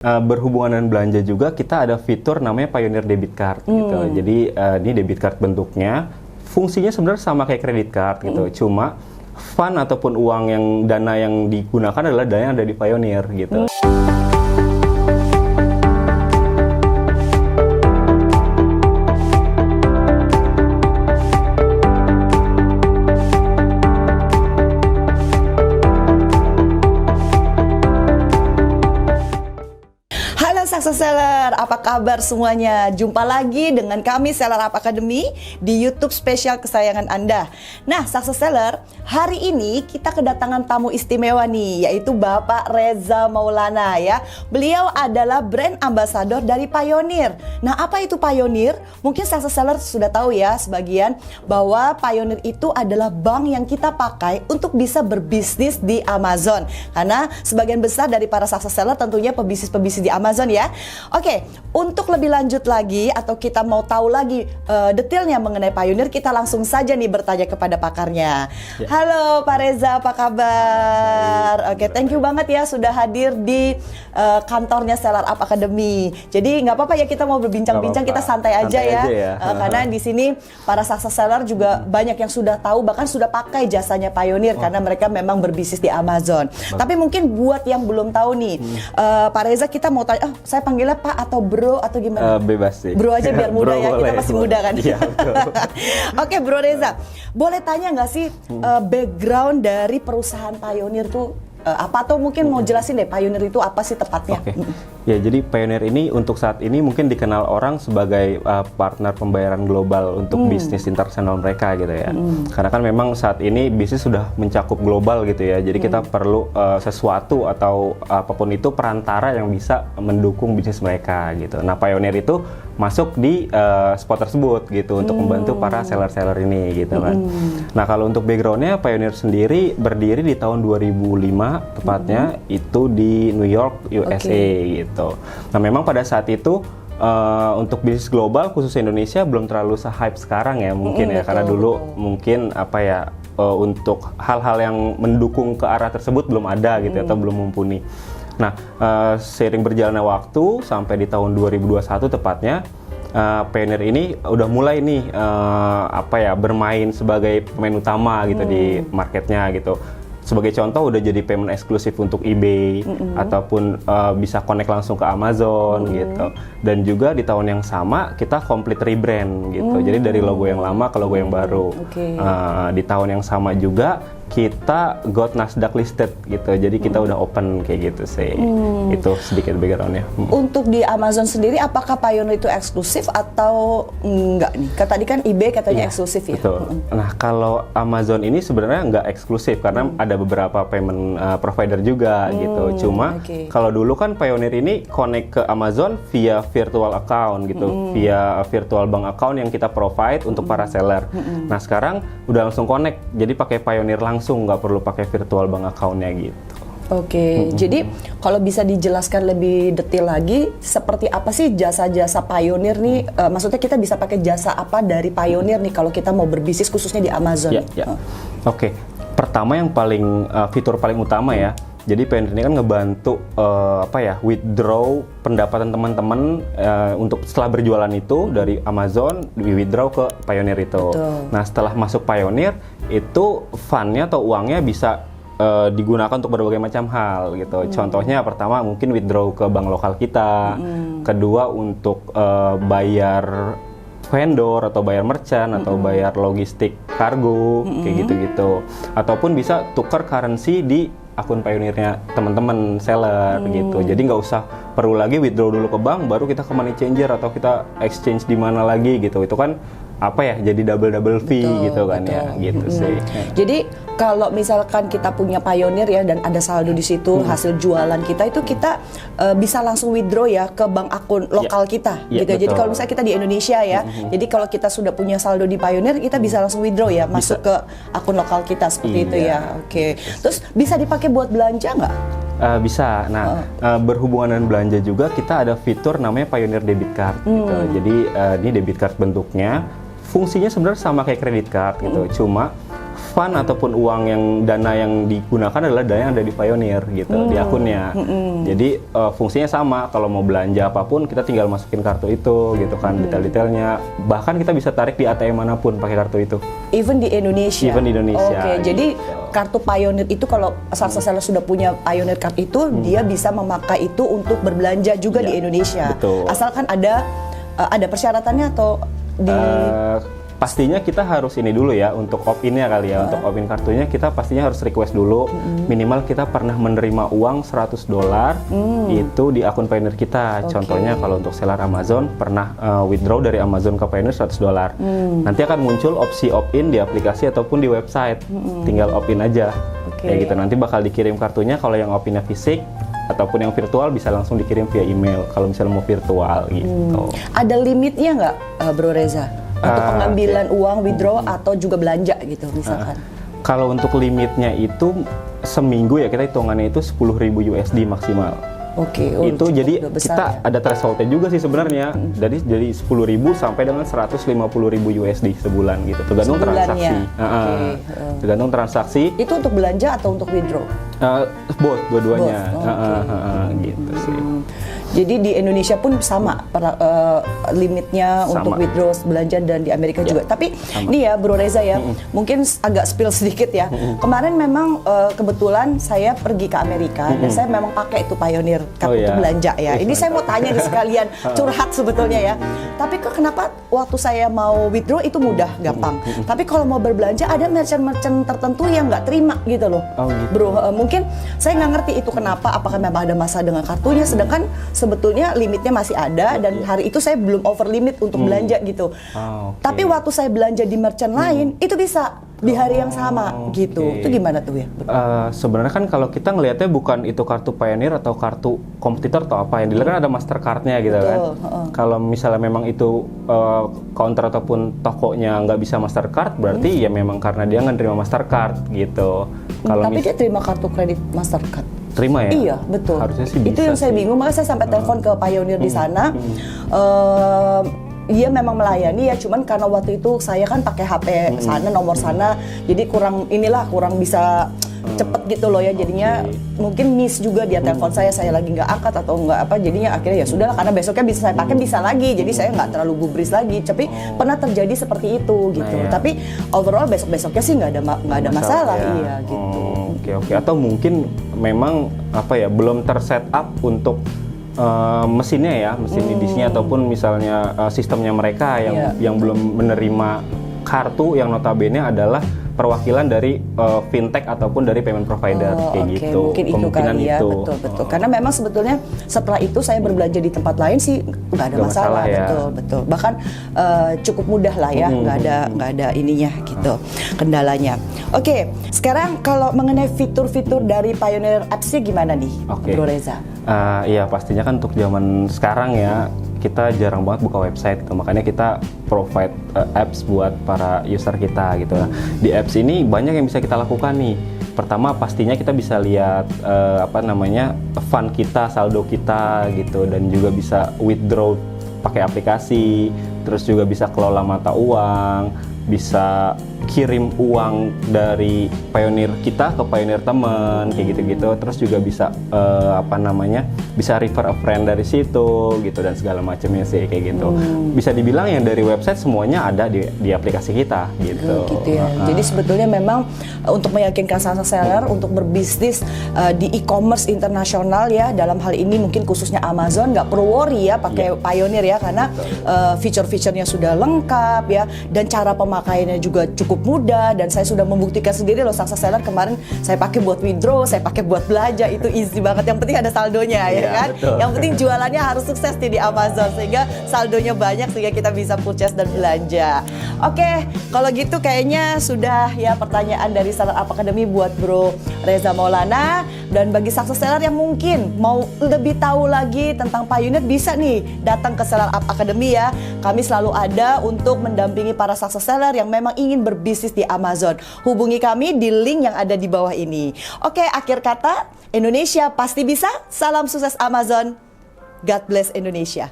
Berhubungan dengan belanja juga, kita ada fitur namanya Pioneer Debit Card gitu. Jadi ini debit card bentuknya, fungsinya sebenarnya sama kayak kredit card gitu. Cuma fund ataupun uang yang dana yang digunakan adalah dana yang ada di Pioneer gitu. Success Seller, apa kabar semuanya? Jumpa lagi dengan kami Seller Up Academy di YouTube spesial kesayangan Anda. Nah, Success Seller, hari ini kita kedatangan tamu istimewa nih, yaitu Bapak Reza Maulana ya. Beliau adalah brand ambassador dari Pioneer. Nah, apa itu Pioneer? Mungkin Success Seller sudah tahu ya sebagian bahwa Pioneer itu adalah bank yang kita pakai untuk bisa berbisnis di Amazon. Karena sebagian besar dari para Success Seller tentunya pebisnis-pebisnis di Amazon ya. Oke, untuk lebih lanjut lagi atau kita mau tahu lagi detailnya mengenai Pioneer, kita langsung saja nih bertanya kepada pakarnya. Ya. Halo Pak Reza, apa kabar? Oke, thank you banget ya sudah hadir di kantornya Seller Up Academy. Jadi nggak apa-apa ya kita mau berbincang-bincang, kita santai aja ya. Karena di sini para Success Seller juga banyak yang sudah tahu, bahkan sudah pakai jasanya Pioneer karena mereka memang berbisnis di Amazon. Tapi mungkin buat yang belum tahu nih, Pak Reza, kita mau tanya, saya panggilnya Pak atau Bro atau gimana? Bebas sih. Bro aja biar muda ya, kita masih muda kan? Iya, betul. Oke, Bro Reza, boleh tanya nggak sih background dari perusahaan Pioneer tuh apa, atau mungkin mau jelasin deh Pioneer itu apa sih tepatnya? Oke. Ya, jadi Pioneer ini untuk saat ini mungkin dikenal orang sebagai partner pembayaran global untuk bisnis internasional mereka gitu ya. Karena kan memang saat ini bisnis sudah mencakup global gitu ya. Jadi kita perlu sesuatu atau apapun itu perantara yang bisa mendukung bisnis mereka gitu. Nah, Pioneer itu masuk di spot tersebut gitu untuk membantu para seller-seller ini gitu kan. Nah, kalau untuk backgroundnya, Pioneer sendiri berdiri di tahun 2005 tepatnya, itu di New York, USA gitu. Nah, memang pada saat itu untuk bisnis global khusus Indonesia belum terlalu se-hype sekarang ya mungkin ya, karena dulu mungkin apa ya untuk hal-hal yang mendukung ke arah tersebut belum ada gitu atau belum mumpuni. Nah, seiring berjalannya waktu sampai di tahun 2021 tepatnya, Pioneer ini udah mulai nih bermain sebagai pemain utama gitu di marketnya gitu. Sebagai contoh udah jadi payment eksklusif untuk eBay ataupun bisa connect langsung ke Amazon gitu. Dan juga di tahun yang sama kita complete rebrand gitu. Jadi dari logo yang lama ke logo yang baru. Di tahun yang sama juga kita got Nasdaq listed gitu. Jadi kita udah open kayak gitu sih. Itu sedikit backgroundnya. Untuk di Amazon sendiri, apakah Pioneer itu eksklusif atau enggak nih? Tadi kan eBay katanya eksklusif ya. Betul. Nah, kalau Amazon ini sebenarnya nggak eksklusif karena ada beberapa payment provider juga gitu. Cuma kalau dulu kan Pioneer ini connect ke Amazon via virtual account gitu, via virtual bank account yang kita provide untuk para seller. Nah, sekarang udah langsung connect, jadi pakai Pioneer langsung, nggak perlu pakai virtual bank account-nya gitu. Jadi kalau bisa dijelaskan lebih detail lagi, seperti apa sih jasa-jasa Pioneer nih? Maksudnya kita bisa pakai jasa apa dari Pioneer nih kalau kita mau berbisnis khususnya di Amazon? Pertama yang fitur paling utama ya. Jadi Pioneer ini kan ngebantu withdraw pendapatan teman-teman untuk setelah berjualan itu dari Amazon, di withdraw ke Pioneer itu. Nah, setelah masuk Pioneer itu fundnya atau uangnya bisa digunakan untuk berbagai macam hal gitu. Contohnya pertama mungkin withdraw ke bank lokal kita, kedua untuk bayar vendor atau bayar merchant atau bayar logistik kargo kayak gitu-gitu, ataupun bisa tukar currency di akun Pioneernya teman-teman seller gitu. Jadi nggak usah perlu lagi withdraw dulu ke bank baru kita ke money changer atau kita exchange di mana lagi gitu. Itu kan jadi double fee gitu kan ya gitu sih. Jadi kalau misalkan kita punya Pioneer ya dan ada saldo di situ hasil jualan kita itu kita bisa langsung withdraw ya ke bank akun lokal kita gitu. Jadi kalau misalnya kita di Indonesia ya, jadi kalau kita sudah punya saldo di Pioneer kita bisa langsung withdraw ya masuk ke akun lokal kita seperti itu ya. Terus bisa dipakai buat belanja nggak? Bisa. Nah, berhubungan dengan belanja juga kita ada fitur namanya Pioneer Debit Card gitu. Jadi ini debit card bentuknya, fungsinya sebenarnya sama kayak kredit card gitu. Cuma fund ataupun uang yang dana yang digunakan adalah dana yang ada di Pioneer gitu di akunnya. Jadi fungsinya sama, kalau mau belanja apapun kita tinggal masukin kartu itu gitu kan, detail-detailnya. Bahkan kita bisa tarik di ATM manapun pakai kartu itu. Even di Indonesia. Even di Indonesia. Oke, jadi kartu Pioneer itu kalau success seller sudah punya Pioneer card itu dia bisa memakai itu untuk berbelanja juga di Indonesia. Betul. Asalkan ada persyaratannya atau di pastinya kita harus ini dulu ya untuk opt-in-nya kali ya. Untuk opt-in kartunya kita pastinya harus request dulu. Minimal kita pernah menerima uang $100 itu di akun Pioneer kita. Contohnya kalau untuk seller Amazon pernah withdraw dari Amazon ke Pioneer $100. Nanti akan muncul opsi opt-in di aplikasi ataupun di website. Tinggal opt-in aja. Kayak gitu. Nanti bakal dikirim kartunya, kalau yang opt-in-nya fisik ataupun yang virtual bisa langsung dikirim via email kalau misalnya mau virtual gitu. Ada limitnya nggak, Bro Reza? Untuk pengambilan uang, withdraw atau juga belanja gitu misalkan? Kalau untuk limitnya itu seminggu ya, kita hitungannya itu 10.000 USD maksimal. Oke, itu jadi ya? kita ada thresholdnya juga sih sebenarnya. Jadi 10.000 sampai dengan 150.000 USD sebulan gitu. Tergantung transaksi. Tergantung transaksi. Itu untuk belanja atau untuk withdraw? Both, dua-duanya. Gitu sih. Jadi di Indonesia pun sama limitnya Sama. untuk withdraw belanja, dan di Amerika juga. Tapi ini ya Bro Reza ya, mungkin agak spill sedikit ya. Kemarin memang kebetulan saya pergi ke Amerika dan saya memang pakai itu Pioneer card untuk belanja ya. Ini saya mau tanya nih sekalian curhat sebetulnya ya. Tapi kenapa waktu saya mau withdraw itu mudah, gampang. Tapi kalau mau berbelanja ada merchant-merchant tertentu yang nggak terima gitu loh. Bro, mungkin saya nggak ngerti itu kenapa. Apakah memang ada masalah dengan kartunya? Sedangkan sebetulnya limitnya masih ada dan hari itu saya belum over limit untuk belanja gitu. Tapi waktu saya belanja di merchant lain itu bisa di hari yang sama gitu. Itu gimana tuh ya? Sebenarnya kan kalau kita ngelihatnya bukan itu kartu Pioneer atau kartu kompetitor atau apa, yang dilihat kan ada Mastercard-nya gitu kan. Kalau misalnya memang itu counter ataupun tokonya nggak bisa Mastercard, berarti ya memang karena dia nggak terima Mastercard gitu. Tapi dia terima kartu kredit Mastercard. Terima ya? Iya, betul. Harusnya sih bisa. Itu yang saya bingung, makanya saya sampai telepon ke Pioneer di sana. Dia memang melayani ya, cuman karena waktu itu saya kan pakai HP sana, nomor sana, jadi kurang bisa cepet gitu loh ya, jadinya mungkin miss juga dia telepon saya lagi nggak angkat atau nggak apa, jadinya akhirnya ya sudahlah, karena besoknya bisa saya pakai bisa lagi, jadi saya nggak terlalu gubris lagi. Tapi pernah terjadi seperti itu gitu. Tapi overall besoknya sih nggak ada masalah ya. Iya gitu. Oke. Atau mungkin memang belum terset up untuk mesinnya ya, mesin edisinya ataupun misalnya sistemnya mereka yang belum menerima kartu yang notabene adalah perwakilan dari fintech ataupun dari payment provider gitu. Mungkin itu kali ya, betul. Karena memang sebetulnya setelah itu saya berbelanja di tempat lain sih nggak ada masalah ya. Betul. Bahkan cukup mudah lah ya, nggak ada ininya gitu, kendalanya. Oke, sekarang kalau mengenai fitur-fitur dari Pioneer Apps-nya gimana nih, Bro Reza? Iya, pastinya kan untuk zaman sekarang ya, kita jarang banget buka website gitu. Makanya kita provide apps buat para user kita gitu. Di apps ini banyak yang bisa kita lakukan nih. Pertama pastinya kita bisa lihat fund kita, saldo kita gitu, dan juga bisa withdraw pakai aplikasi, terus juga bisa kelola mata uang, bisa kirim uang dari Pioneer kita ke Pioneer teman kayak gitu-gitu, terus juga bisa bisa refer a friend dari situ gitu, dan segala macamnya sih kayak gitu. Bisa dibilang yang dari website semuanya ada di aplikasi kita gitu. Gitu ya. Jadi sebetulnya memang untuk meyakinkan seller untuk berbisnis di e-commerce internasional ya, dalam hal ini mungkin khususnya Amazon, nggak perlu worry ya pakai Pioneer ya, karena fitur-fiturnya sudah lengkap ya, dan cara pemakaiannya juga cukup mudah, dan saya sudah membuktikan sendiri loh, success seller kemarin saya pakai buat withdraw, saya pakai buat belanja, itu easy banget. Yang penting ada saldonya ya kan. Betul. Yang penting jualannya harus sukses nih di Amazon sehingga saldonya banyak sehingga kita bisa purchase dan belanja. Oke, kalau gitu kayaknya sudah ya pertanyaan dari Seller Up Academy buat Bro Reza Maulana. Dan bagi success seller yang mungkin mau lebih tahu lagi tentang Pioneer, bisa nih datang ke Seller Up Academy ya. Kami selalu ada untuk mendampingi para success seller yang memang ingin berbisnis di Amazon. Hubungi kami di link yang ada di bawah ini. Oke, akhir kata, Indonesia pasti bisa. Salam sukses Amazon. God bless Indonesia.